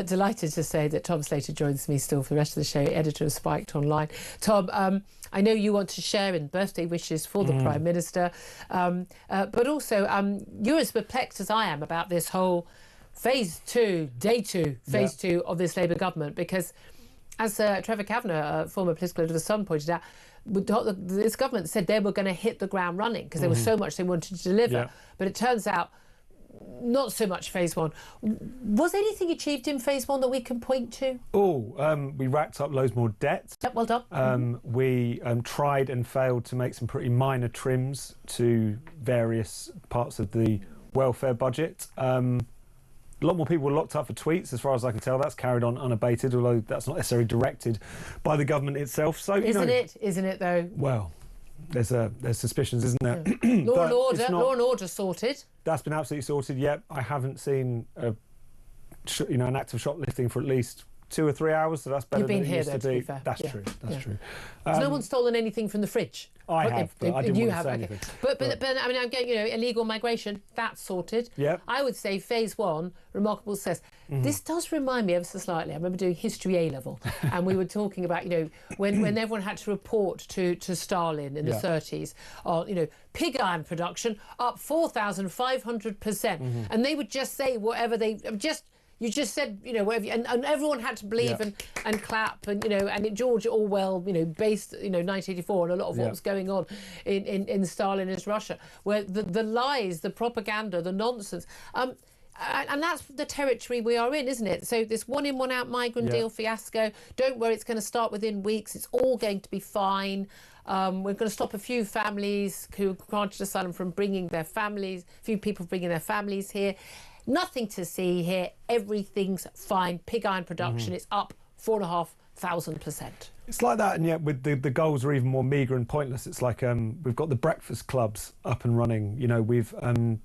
Delighted to say that Tom Slater joins me still for the rest of the show, editor of Spiked Online. Tom, I know you want to share in birthday wishes for the Prime Minister, but also you're as perplexed as I am about this whole phase two of this Labour government, because as Trevor Kavanagh, former political editor of The Sun, pointed out, this government said they were going to hit the ground running because there was so much they wanted to deliver, but it turns out not so much phase one. Was anything achieved in phase one that we can point to? We racked up loads more debt. Yep, well done. We tried and failed to make some pretty minor trims to various parts of the welfare budget. A lot more people were locked up for tweets, as far as I can tell. That's carried on unabated, although that's not necessarily directed by the government itself. So, Isn't it though? Well, there's suspicions, isn't there? Yeah. Law and order sorted. That's been absolutely sorted. Yep, I haven't seen an act of shoplifting for at least 2 or 3 hours, so that's better. You've been than it here, used though, to be be. fair. That's true. That's true. Has no one stolen anything from the fridge? I have, but I didn't want to say anything. But I mean, I'm getting, illegal migration, that's sorted. Yep. I would say phase one, remarkable success. This does remind me ever so slightly. I remember doing history A level, and we were talking about, when everyone had to report to Stalin in the 30s on, pig iron production up 4,500%, and they would just say whatever you just said, whatever, and everyone had to believe and clap, and George Orwell, based, 1984 on a lot of what was going on in Stalinist Russia, where the lies, the propaganda, the nonsense, and that's the territory we are in, isn't it? So this one in, one out migrant deal fiasco, don't worry, it's going to start within weeks, it's all going to be fine. We're going to stop a few families who granted asylum from bringing their families, a few people bringing their families here. Nothing to see here. Everything's fine. Pig iron production is up 4,500%. It's like that, and yet with the goals are even more meagre and pointless. It's like we've got the breakfast clubs up and running. We've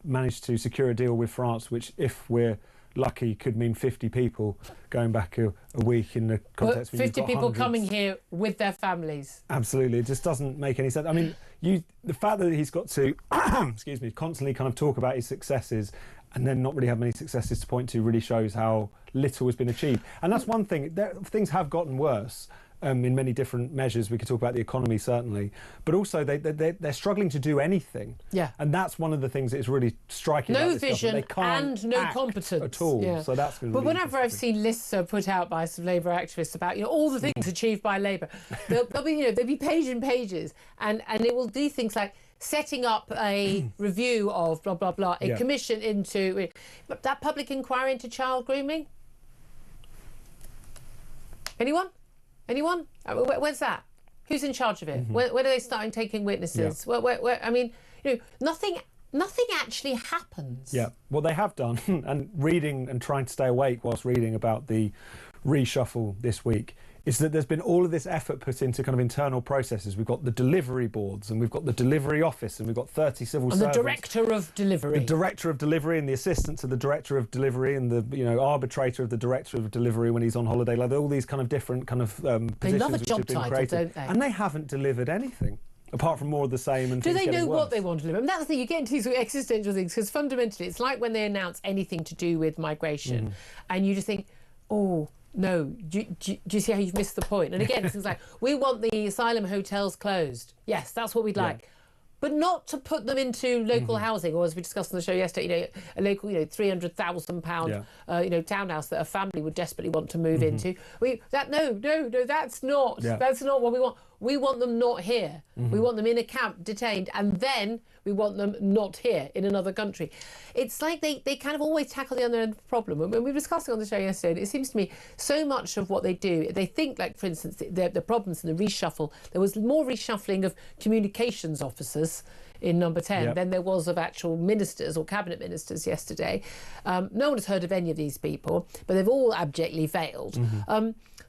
managed to secure a deal with France, which, if we're lucky, could mean 50 people going back a week in the context. But 50 people coming here with their families. Absolutely, it just doesn't make any sense. I mean, the fact that he's got to, constantly kind of talk about his successes and then not really have many successes to point to really shows how little has been achieved. And that's one thing. Things have gotten worse in many different measures. We could talk about the economy, certainly. But also, they're struggling to do anything. Yeah. And that's one of the things that is really striking about this vision government. They can't and no act competence at all. Yeah. So that's been really whenever I've seen lists put out by some Labour activists about all the things achieved by Labour, there'll be pages and pages, and it will do things like setting up a review of blah, blah, blah, a commission into that public inquiry into child grooming. Anyone? Where's that? Who's in charge of it? When are they starting taking witnesses? Where, I mean, nothing actually happens. Yeah, what they have done, and reading and trying to stay awake whilst reading about the reshuffle this week, is that there's been all of this effort put into kind of internal processes. We've got the delivery boards, and we've got the delivery office, and we've got 30 civil servants. And the director of delivery. The director of delivery, and the assistant to the director of delivery, and the arbitrator of the director of delivery when he's on holiday. Like all these kind of different kind of positions they love a which job have been title, created, don't they? and they haven't delivered anything. Apart from more of the same and do things they know getting what worse. they want to live? I mean, that's the thing, you get into these existential things, because fundamentally it's like when they announce anything to do with migration and you just think, oh, no, do you see how you've missed the point? And again, things like, we want the asylum hotels closed. Yes, that's what we'd like. But not to put them into local housing, or as we discussed on the show yesterday, a local, £300,000, townhouse that a family would desperately want to move into. That's not what we want. We want them not here. We want them in a camp, detained, and then we want them not here in another country. It's like they kind of always tackle the other end of the problem. And we were discussing on the show yesterday, it seems to me so much of what they do, they think, like, for instance, the problems in the reshuffle, there was more reshuffling of communications officers in number 10 than there was of actual ministers or cabinet ministers yesterday. No one has heard of any of these people, but they've all abjectly failed.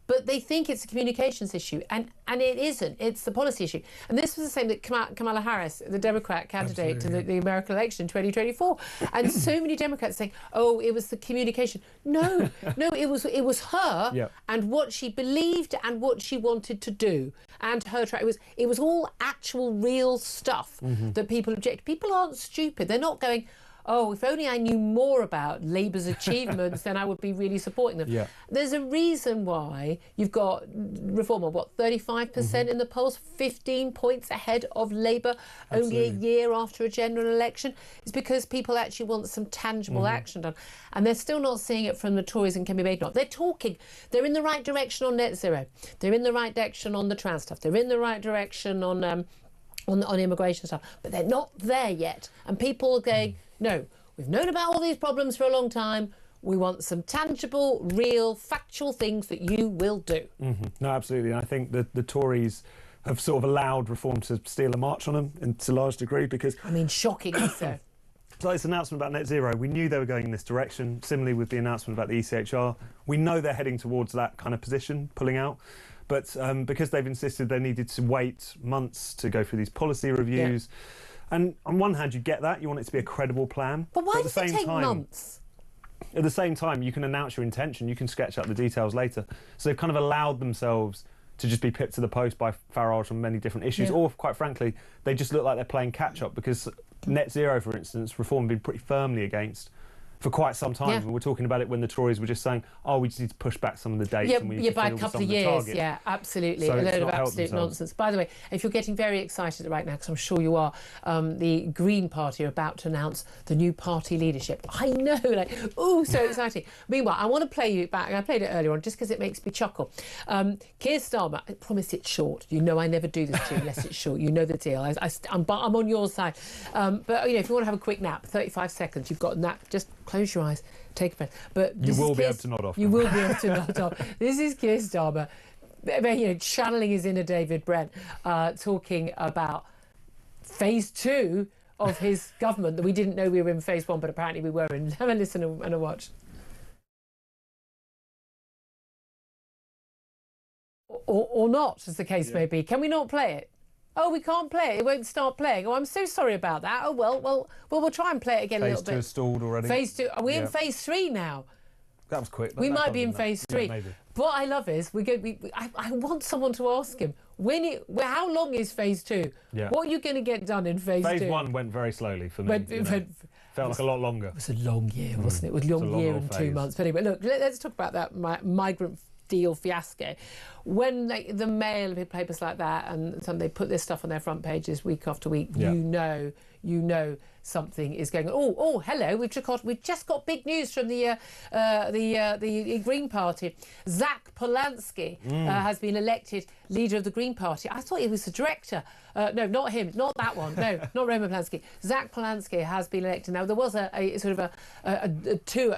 But they think it's a communications issue, and it isn't. It's the policy issue. And this was the same that Kamala Harris, the Democrat candidate to the American election in 2024, and so many Democrats saying, "Oh, it was the communication." No, it was her and what she believed and what she wanted to do, and her track. It was all actual real stuff that people object. People aren't stupid. They're not going, oh, if only I knew more about Labour's achievements, then I would be really supporting them. Yeah. There's a reason why you've got Reform of, 35% in the polls, 15 points ahead of Labour, only a year after a general election. It's because people actually want some tangible action done. And they're still not seeing it from the Tories and Kemi Badenoch. They're talking. They're in the right direction on net zero. They're in the right direction on the trans stuff. They're in the right direction on immigration stuff. But they're not there yet. And people are going, no, we've known about all these problems for a long time. We want some tangible, real, factual things that you will do. No, absolutely. And I think that the Tories have sort of allowed Reform to steal a march on them to a large degree because... I mean, shockingly so. So this announcement about net zero, we knew they were going in this direction. Similarly with the announcement about the ECHR, we know they're heading towards that kind of position, pulling out. But because they've insisted they needed to wait months to go through these policy reviews, and on one hand you get that, you want it to be a credible plan. But why does it take months? At the same time, you can announce your intention, you can sketch out the details later. So they've kind of allowed themselves to just be pipped to the post by Farage on many different issues, or quite frankly, they just look like they're playing catch-up because net zero, for instance, Reform have been pretty firmly against for quite some time. And we're talking about it when the Tories were just saying, oh, we just need to push back some of the dates. And we need to by a fill couple some of the years. targets. Yeah, absolutely. So a load of helped absolute themselves. nonsense. By the way, if you're getting very excited right now, because I'm sure you are, the Green Party are about to announce the new party leadership. I know, like, ooh, so exciting. Meanwhile, I want to play you back. I played it earlier on just because it makes me chuckle. Keir Starmer, I promise it's short. You know I never do this to you unless it's short. You know the deal. I'm on your side. But, you know, if you want to have a quick nap, 35 seconds, you've got a nap. Just close your eyes. Take a breath. But you will be able to nod off. You will be able to nod off. This is Keir Starmer, you know, channeling his inner David Brent, talking about phase 2 of his government that we didn't know we were in phase 1, but apparently we were in. Have a listen and a watch. Or not, as the case may be. Can we not play it? Oh, we can't play it. It won't start playing. Oh, I'm so sorry about that. Oh, well, we'll try and play it again a little bit. Phase 2 is stalled already. Phase 2. Are we in phase 3 now? That was quick. We might be in phase 3. Yeah, maybe. What I love is I want someone to ask him how long is phase 2? Yeah. What are you going to get done in phase 2? Phase 1 went very slowly for me. Felt like a lot longer. It was a long year, wasn't it? It was a long year and 2 months. But anyway, look, let's talk about that migrant deal fiasco. When the Mail and papers like that, and they put this stuff on their front pages week after week, you know something is going on. Oh, hello! We've just got big news from the Green Party. Zach Polanski has been elected leader of the Green Party. I thought he was the director. No, not him. Not that one. No, not Roman Polanski. Zach Polanski has been elected. Now there was a sort of a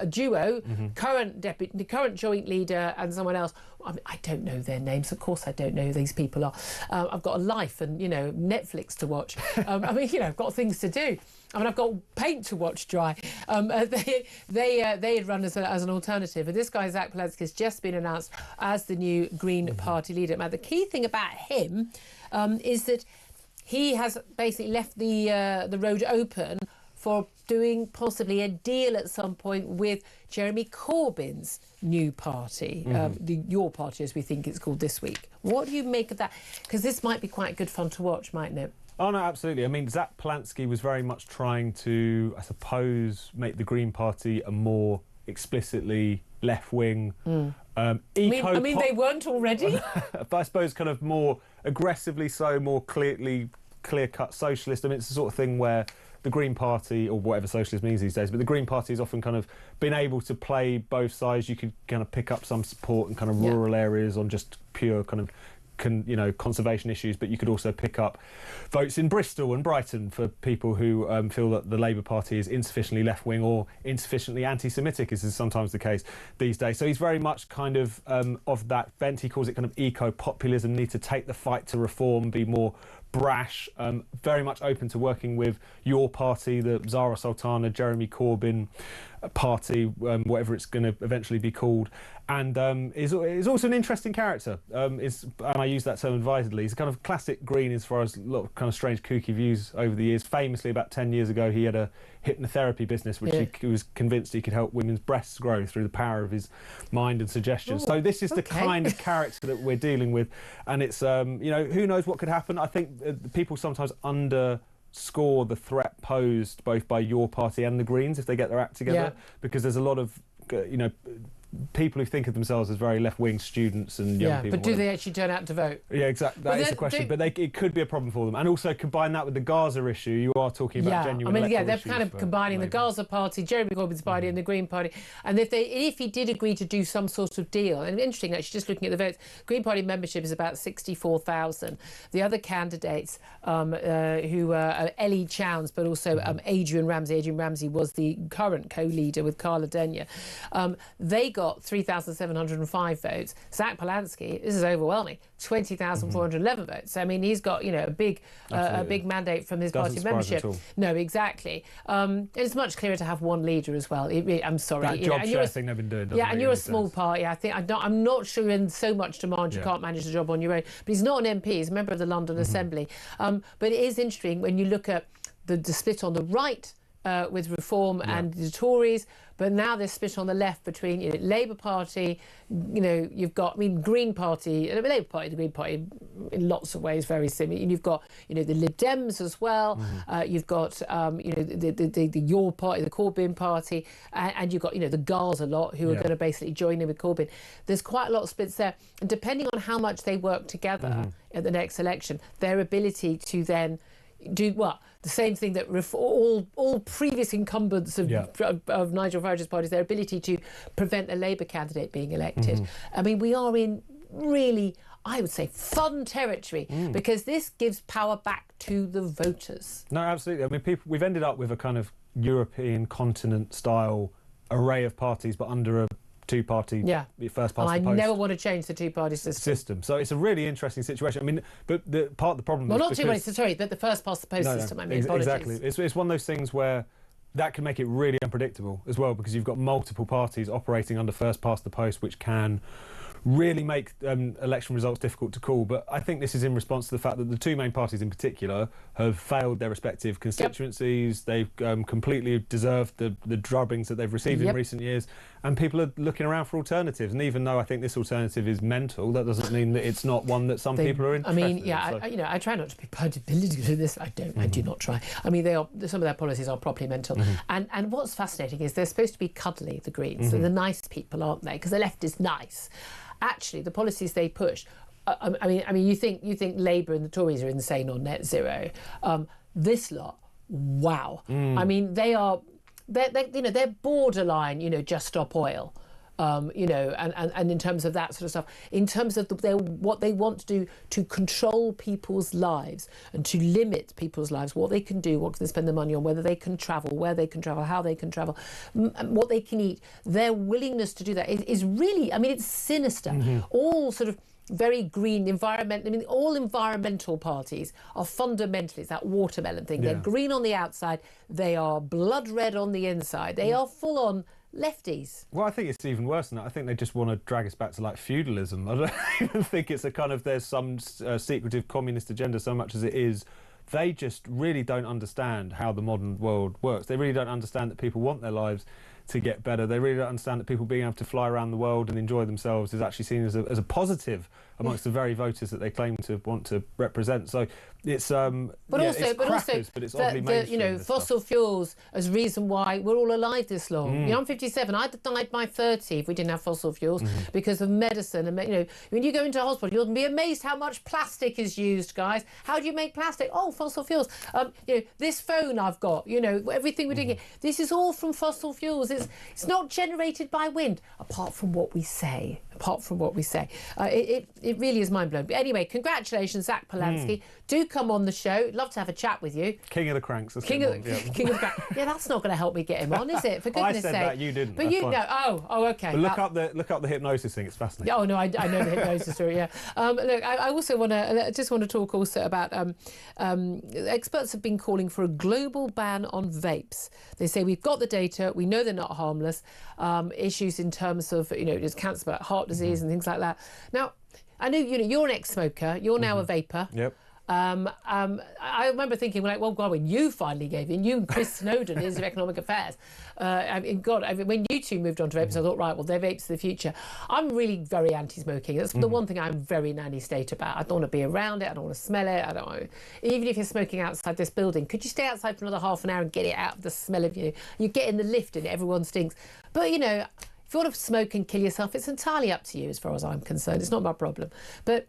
duo, current joint leader and someone else. I mean, I don't know their names. Of course, I don't know who these people are. I've got a life and Netflix to watch. I mean, I've got things to do. I mean, I've got paint to watch dry. They had run as an alternative, and this guy Zach Polanski has just been announced as the new Green Party leader. Now, the key thing about him is that he has basically left the road open for doing possibly a deal at some point with Jeremy Corbyn's new party, your party as we think it's called this week. What do you make of that? Because this might be quite good fun to watch, mightn't it? Oh, no, absolutely. I mean, Zach Polanski was very much trying to, I suppose, make the Green Party a more explicitly left-wing, I mean, they weren't already? But I suppose kind of more aggressively so, more clear-cut socialist. I mean, it's the sort of thing where the Green Party, or whatever socialist means these days, but the Green Party has often kind of been able to play both sides. You could kind of pick up some support in kind of rural areas on just pure kind of conservation issues, but you could also pick up votes in Bristol and Brighton for people who feel that the Labour Party is insufficiently left-wing or insufficiently anti-Semitic, as is sometimes the case these days. So he's very much kind of that bent. He calls it kind of eco-populism, need to take the fight to reform, be more brash, very much open to working with your party, the Zara Sultana, Jeremy Corbyn party, whatever it's going to eventually be called, and is also an interesting character. And I use that term advisedly. He's a kind of classic Green as far as a lot of kind of strange, kooky views over the years. Famously, about 10 years ago, he had a hypnotherapy business which he was convinced he could help women's breasts grow through the power of his mind and suggestion. So this is the kind of character that we're dealing with, and it's who knows what could happen. I think people sometimes score the threat posed both by your party and the Greens if they get their act together, because there's a lot of people who think of themselves as very left-wing students and young people. But do they actually turn out to vote? Yeah, exactly. That is the question. But it could be a problem for them. And also combine that with the Gaza issue. You are talking about genuine electoral they're issues kind of combining the Gaza party, Jeremy Corbyn's party, and the Green Party. And if he did agree to do some sort of deal, and interesting, actually, just looking at the votes, Green Party membership is about 64,000. The other candidates, who are Ellie Chowns, but also Adrian Ramsey. Adrian Ramsey was the current co-leader with Carla Denyer. They got 3,705 votes. Zach Polanski, this is overwhelming, 20,411 votes. I mean, he's got a big mandate from his party membership. No, exactly. It's much clearer to have one leader as well. I'm sorry, that job share thing they've been doing. And you're a small party. I think I'm not sure in so much demand you can't manage the job on your own. But he's not an MP. He's a member of the London Assembly. But it is interesting when you look at the split on the right. With Reform and the Tories, but now there's split on the left between Labour Party, you've got, Green Party, the Labour Party, the Green Party, in lots of ways very similar. And you've got, the Lib Dems as well. You've got, the Your Party, the Corbyn Party, and you've got, the Gaza lot who are going to basically join in with Corbyn. There's quite a lot of splits there, and depending on how much they work together at the next election, their ability to then do the same thing that all previous incumbents of Nigel Farage's parties, their ability to prevent a Labour candidate being elected. I mean, we are in really, I would say, fun territory because this gives power back to the voters. No, absolutely. I mean, we've ended up with a kind of European continent style array of parties, but under a two-party first past the post. I never want to change the two-party system. So it's a really interesting situation. I mean, but part of the problem but the first past the post system. I mean, exactly. It's one of those things where that can make it really unpredictable as well, because you've got multiple parties operating under first past the post, which can really make election results difficult to call. But I think this is in response to the fact that the two main parties in particular have failed their respective constituencies. They've completely deserved the drubbings that they've received in recent years, and people are looking around for alternatives. And even though I think this alternative is mental, that doesn't mean that it's not one that some people are interested in. I try not to be political in this. I don't. I do not try. I mean, some of their policies are properly mental. And what's fascinating is they're supposed to be cuddly, the Greens. They're the nice people, aren't they? Because the left is nice. Actually, the policies they push, you think Labour and the Tories are insane on net zero. This lot, wow. I mean, they're borderline, just stop oil. And in terms of that sort of stuff, in terms of what they want to do to control people's lives and to limit people's lives, what they can do, what can they spend their money on, whether they can travel, where they can travel, how they can travel, what they can eat, their willingness to do that is really, it's sinister. All sort of very green environment. All environmental parties are fundamentally, it's that watermelon thing. They're green on the outside, they are blood red on the inside. They are full on lefties. Well, I think it's even worse than that. I think they just want to drag us back to like feudalism. I don't even think it's a kind of there's some secretive communist agenda so much as it is. They just really don't understand how the modern world works. They really don't understand that people want their lives to get better. They really don't understand that people being able to fly around the world and enjoy themselves is actually seen as a positive amongst the very voters that they claim to want to represent. So it's it's oddly mainstream. Fossil fuels as reason why we're all alive this long. I'm 57. I'd have died by 30 if we didn't have fossil fuels because of medicine. And when you go into a hospital, you'll be amazed how much plastic is used, guys. How do you make plastic? Oh, fossil fuels. This phone I've got. Everything we're doing here. This is all from fossil fuels. It's not generated by wind, apart from what we say. It really is mind-blowing. But anyway, congratulations, Zach Polanski. Do come on the show. Love to have a chat with you. King of the cranks. King of the cranks. Yeah, that's not going to help me get him on, is it? For goodness sake. I said that, you didn't. But you know. Oh, okay. But look up the hypnosis thing. It's fascinating. Oh no, I know the hypnosis story. Yeah. Look, I also want to talk also about experts have been calling for a global ban on vapes. They say we've got the data. We know they're not harmless. Issues in terms of there's cancer, but heart disease and things like that. Now, I know you're an ex-smoker. You're now a vapor. Yep. I remember thinking, like, well, God, when you finally gave in, you and Chris Snowdon, Minister of Economic Affairs, when you two moved on to vapes, I thought, right, well, they're vapes of the future. I'm really very anti-smoking. That's the one thing I'm very nanny state about. I don't want to be around it. I don't want to smell it. I don't want to, even if you're smoking outside this building, could you stay outside for another half an hour and get it out of the smell of you? You get in the lift and everyone stinks. But, you know, if you want to smoke and kill yourself, it's entirely up to you as far as I'm concerned. It's not my problem. But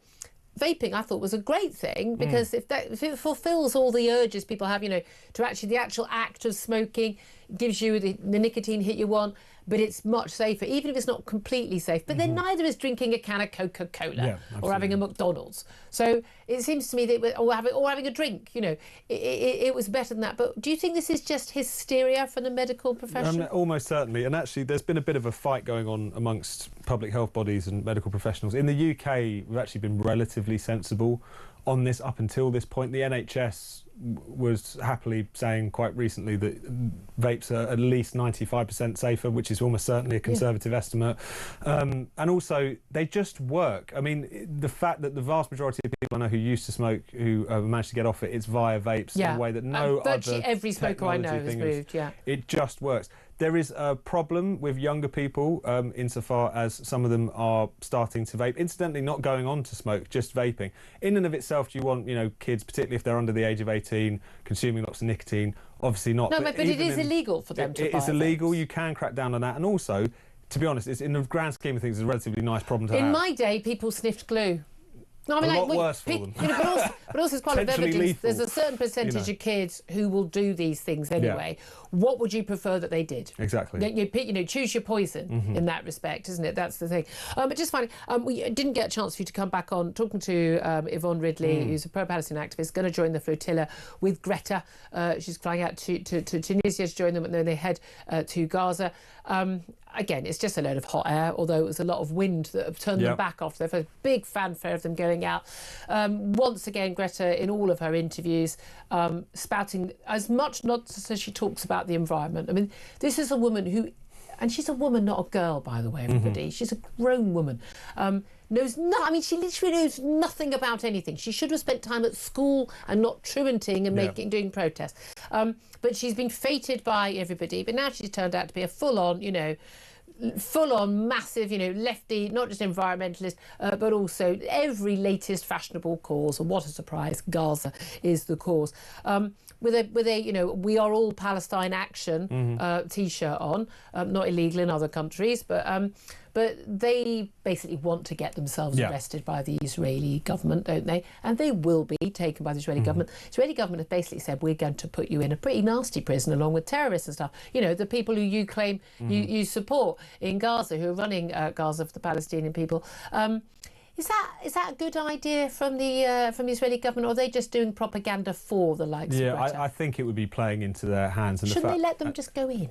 vaping, I thought, was a great thing because if it fulfills all the urges people have, you know, to actually the actual act of smoking gives you the nicotine hit you want, but it's much safer, even if it's not completely safe. But then neither is drinking a can of Coca-Cola or having a McDonald's. So it seems to me that, or having a drink, you know, it was better than that. But do you think this is just hysteria from the medical profession? Almost certainly. And actually, there's been a bit of a fight going on amongst public health bodies and medical professionals. In the UK, we've actually been relatively sensible on this up until this point. The NHS was happily saying quite recently that vapes are at least 95% safer, which is almost certainly a conservative estimate. And also, they just work. I mean, the fact that the vast majority of people I know who used to smoke, who managed to get off it, it's via vapes in a way that no other virtually every smoker I know has moved, It just works. There is a problem with younger people insofar as some of them are starting to vape. Incidentally, not going on to smoke, just vaping. In and of itself, do you want, you know, kids, particularly if they're under the age of 18, consuming lots of nicotine? Obviously not. No, but it is illegal for them to buy It is illegal. vapes. You can crack down on that. And also, to be honest, it's in the grand scheme of things, it's a relatively nice problem to have. In my day, people sniffed glue. No, I mean, a lot worse for them. You know, but also it's quite a lot of evidence. Lethal, there's a certain percentage of kids who will do these things anyway. What would you prefer that they did? Exactly. You know, choose your poison in that respect, isn't it? That's the thing. But just finally, we didn't get a chance for you to come back on talking to Yvonne Ridley, who's a pro-Palestine activist, going to join the flotilla with Greta. She's flying out to Tunisia to join them, and then they head to Gaza. Again, it's just a load of hot air, although it was a lot of wind that have turned them back off. There's a big fanfare of them going out. Once again, Greta, in all of her interviews, spouting as much nonsense as she talks about the environment. I mean, this is a woman who, and she's a woman, not a girl, by the way, everybody. She's a grown woman. She literally knows nothing about anything. She should have spent time at school and not truanting and doing protests. But she's been feted by everybody. But now she's turned out to be a full-on massive, you know, lefty, not just environmentalist, but also every latest fashionable cause. And what a surprise, Gaza is the cause. With a you know, we are all Palestine action T-shirt on, not illegal in other countries, but they basically want to get themselves arrested by the Israeli government, don't they? And they will be taken by the Israeli government. The Israeli government has basically said, we're going to put you in a pretty nasty prison along with terrorists and stuff. You know, the people who you claim you support in Gaza, who are running Gaza for the Palestinian people. Is that a good idea from the Israeli government, or are they just doing propaganda for the likes of Greta? I think it would be playing into their hands. And shouldn't they let them just go in?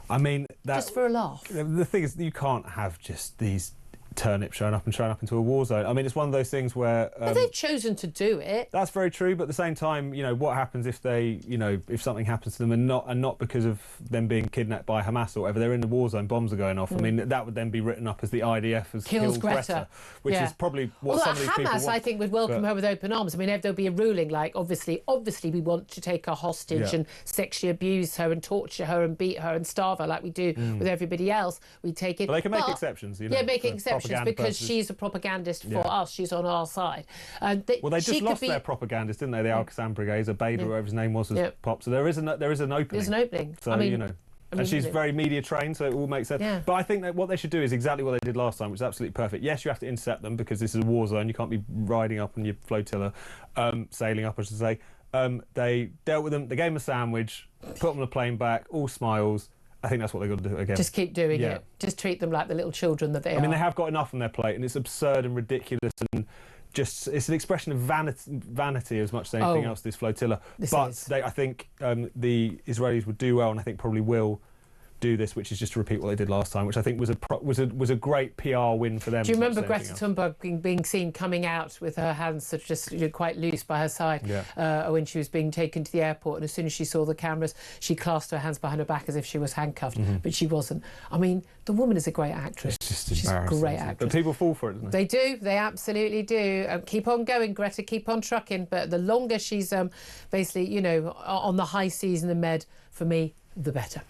I mean, just for a laugh. The thing is, you can't have just these turnips showing up into a war zone. I mean, it's one of those things where but they've chosen to do it. That's very true, but at the same time, you know, what happens if they, you know, if something happens to them and not because of them being kidnapped by Hamas or whatever, they're in the war zone, bombs are going off. I mean, that would then be written up as the IDF has killed Greta, which is probably what some of these people want. Hamas, I think, would welcome her with open arms. I mean, if there'll be a ruling like, obviously we want to take her hostage and sexually abuse her and torture her and beat her and starve her like we do with everybody else, we take it. But they can make exceptions, you know. Yeah, make exceptions because she's a propagandist for us. She's on our side. They just lost their propagandist, didn't they? The Al-Qassam Brigade, Abeda, whatever his name was, as pop. So there is an opening. There's an opening. So, you know. And she's very media trained, so it all makes sense. But I think that what they should do is exactly what they did last time, which is absolutely perfect. Yes, you have to intercept them because this is a war zone. You can't be riding up on your flotilla, sailing up, I should say. They dealt with them. They gave them a sandwich, put them on the plane back, all smiles. I think that's what they've got to do again. Just keep doing it. Just treat them like the little children that they are. I mean, they have got enough on their plate, and it's absurd and ridiculous, and just it's an expression of vanity as much as anything else, this flotilla. I think the Israelis would do well, and I think probably will do this, which is just to repeat what they did last time, which I think was a great PR win for them. Do you remember Greta Thunberg being seen coming out with her hands sort of just quite loose by her side when she was being taken to the airport, and as soon as she saw the cameras, she clasped her hands behind her back as if she was handcuffed, but she wasn't. I mean, the woman is a great actress. She's a great actress. But people fall for it, don't they? They do. They absolutely do. Keep on going, Greta. Keep on trucking. But the longer she's basically, on the high seas in the Med, for me, the better.